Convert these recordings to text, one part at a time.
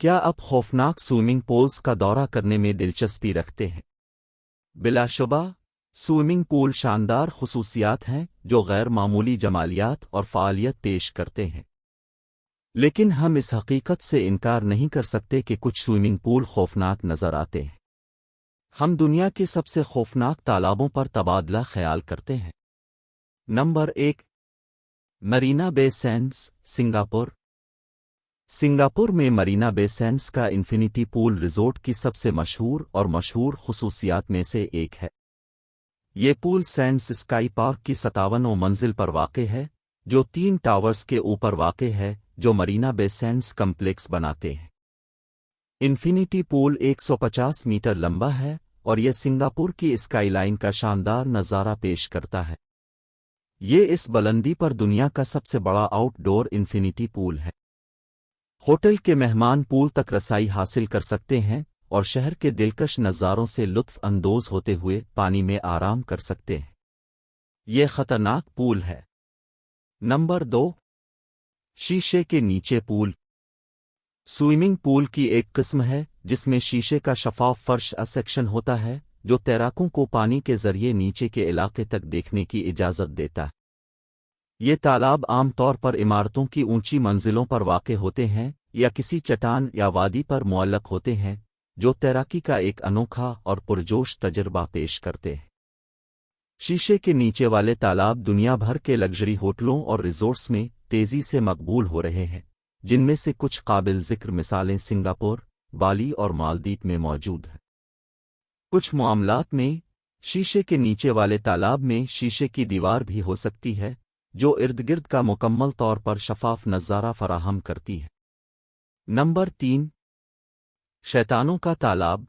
کیا آپ خوفناک سوئمنگ پولز کا دورہ کرنے میں دلچسپی رکھتے ہیں؟ بلا شبہ، سوئمنگ پول شاندار خصوصیات ہیں جو غیر معمولی جمالیات اور فعالیت پیش کرتے ہیں۔ لیکن ہم اس حقیقت سے انکار نہیں کر سکتے کہ کچھ سوئمنگ پول خوفناک نظر آتے ہیں۔ ہم دنیا کے سب سے خوفناک تالابوں پر تبادلہ خیال کرتے ہیں۔ نمبر 1، مرینا بے سینڈز، سنگاپور۔ سنگاپور میں مرینا بے سینڈز کا انفینٹی پول ریزورٹ کی سب سے مشہور خصوصیات میں سے ایک ہے۔ یہ پول سینڈز اسکائی پارک کی 57 منزل پر واقع ہے، جو 3 ٹاورز کے اوپر واقع ہے جو مرینا بے سینڈز کمپلیکس بناتے ہیں۔ انفینٹی پول 150 میٹر لمبا ہے اور یہ سنگاپور کی اسکائی لائن کا شاندار نظارہ پیش کرتا ہے۔ یہ اس بلندی پر دنیا کا سب سے بڑا آؤٹ ڈور انفینٹی پول ہے۔ ہوٹل کے مہمان پول تک رسائی حاصل کر سکتے ہیں اور شہر کے دلکش نظاروں سے لطف اندوز ہوتے ہوئے پانی میں آرام کر سکتے ہیں۔ یہ خطرناک پول ہے۔ نمبر 2، شیشے کے نیچے پول۔ سوئمنگ پول کی ایک قسم ہے جس میں شیشے کا شفاف فرش سیکشن ہوتا ہے جو تیراکوں کو پانی کے ذریعے نیچے کے علاقے تک دیکھنے کی اجازت دیتا ہے۔ یہ تالاب عام طور پر عمارتوں کی اونچی منزلوں پر واقع ہوتے ہیں یا کسی چٹان یا وادی پر معلق ہوتے ہیں، جو تیراکی کا ایک انوکھا اور پرجوش تجربہ پیش کرتے ہیں۔ شیشے کے نیچے والے تالاب دنیا بھر کے لگژری ہوٹلوں اور ریزورٹس میں تیزی سے مقبول ہو رہے ہیں، جن میں سے کچھ قابل ذکر مثالیں سنگاپور، بالی اور مالدیپ میں موجود ہیں۔ کچھ معاملات میں، شیشے کے نیچے والے تالاب میں شیشے کی دیوار بھی ہو سکتی ہے جو ارد گرد کا مکمل طور پر شفاف نظارہ فراہم کرتی ہے۔ نمبر 3، شیطانوں کا تالاب۔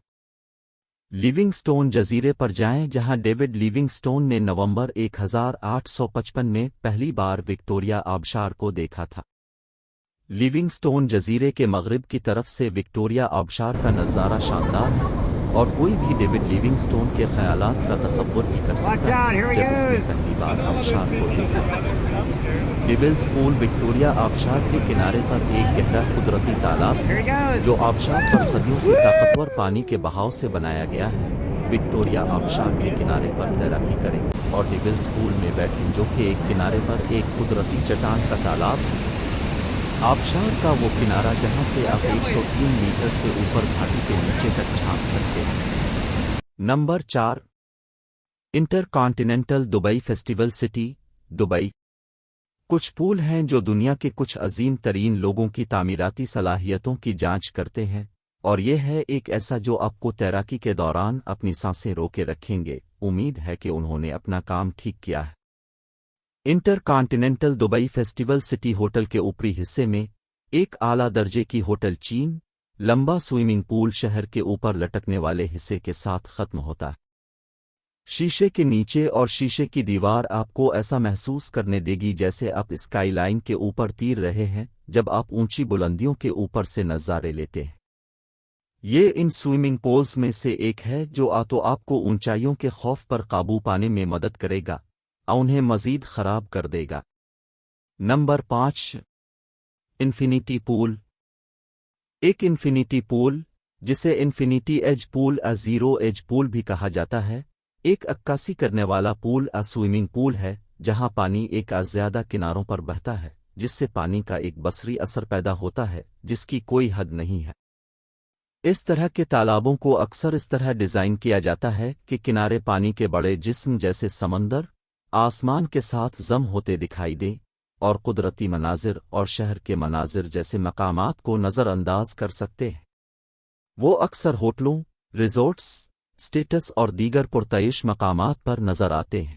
لیونگ سٹون جزیرے پر جائیں جہاں ڈیوڈ لیونگ سٹون نے نومبر 1855 میں پہلی بار وکٹوریہ آبشار کو دیکھا تھا۔ لیونگ سٹون جزیرے کے مغرب کی طرف سے وکٹوریہ آبشار کا نظارہ شاندار ہے اور کوئی بھی ڈیوڈ لیونگ سٹون کے خیالات کا تصور بھی کر سکتا ہے جب اس نے پہلی بار آبشار کو دیکھا۔ ڈیولز پول وکٹوریہ آبشار کے کنارے پر ایک گہرا قدرتی تالاب ہے جو آبشار پر صدیوں کی طاقتور پانی کے بہاؤ سے بنایا گیا ہے۔ وکٹوریہ آبشار کے کنارے پر تیراکی کریں اور ڈیولز پول میں بیٹھیں جو کہ ایک کنارے پر ایک قدرتی چٹان کا تالاب ہے۔ آبشار کا وہ کنارہ جہاں سے آپ 103 میٹر سے اوپر گھاٹی کے نیچے تک جھانک سکتے ہیں۔ Number 4، InterContinental Dubai Festival City, Dubai. کچھ پول ہیں جو دنیا کے کچھ عظیم ترین لوگوں کی تعمیراتی صلاحیتوں کی جانچ کرتے ہیں، اور یہ ہے ایک ایسا جو آپ کو تیراکی کے دوران اپنی سانسیں روکے رکھیں گے۔ امید ہے کہ انہوں نے اپنا کام ٹھیک کیا ہے۔ InterContinental Dubai Festival City hotel کے اوپری حصے میں ایک اعلیٰ درجے کی ہوٹل چین لمبا سوئمنگ پول شہر کے اوپر لٹکنے والے حصے کے ساتھ ختم ہوتا ہے۔ شیشے کے نیچے اور شیشے کی دیوار آپ کو ایسا محسوس کرنے دے گی جیسے آپ اسکائی لائن کے اوپر تیر رہے ہیں جب آپ اونچی بلندیوں کے اوپر سے نظارے لیتے ہیں۔ یہ ان سوئمنگ پولز میں سے ایک ہے جو آپ کو اونچائیوں کے خوف پر قابو پانے میں مدد کرے گا اور انہیں مزید خراب کر دے گا۔ نمبر 5، انفینٹی پول۔ ایک انفینٹی پول، جسے انفینٹی ایج پول یا زیرو ایج پول بھی کہا جاتا ہے، ایک عکاسی کرنے والا پول یا سوئمنگ پول ہے جہاں پانی ایک زیادہ کناروں پر بہتا ہے، جس سے پانی کا ایک بصری اثر پیدا ہوتا ہے جس کی کوئی حد نہیں ہے۔ اس طرح کے تالابوں کو اکثر اس طرح ڈیزائن کیا جاتا ہے کہ کنارے پانی کے بڑے جسم جیسے سمندر، آسمان کے ساتھ ضم ہوتے دکھائی دیں اور قدرتی مناظر اور شہر کے مناظر جیسے مقامات کو نظر انداز کر سکتے ہیں۔ وہ اکثر ہوٹلوں، ریزورٹس، اسٹیٹس اور دیگر پرتعیش مقامات پر نظر آتے ہیں۔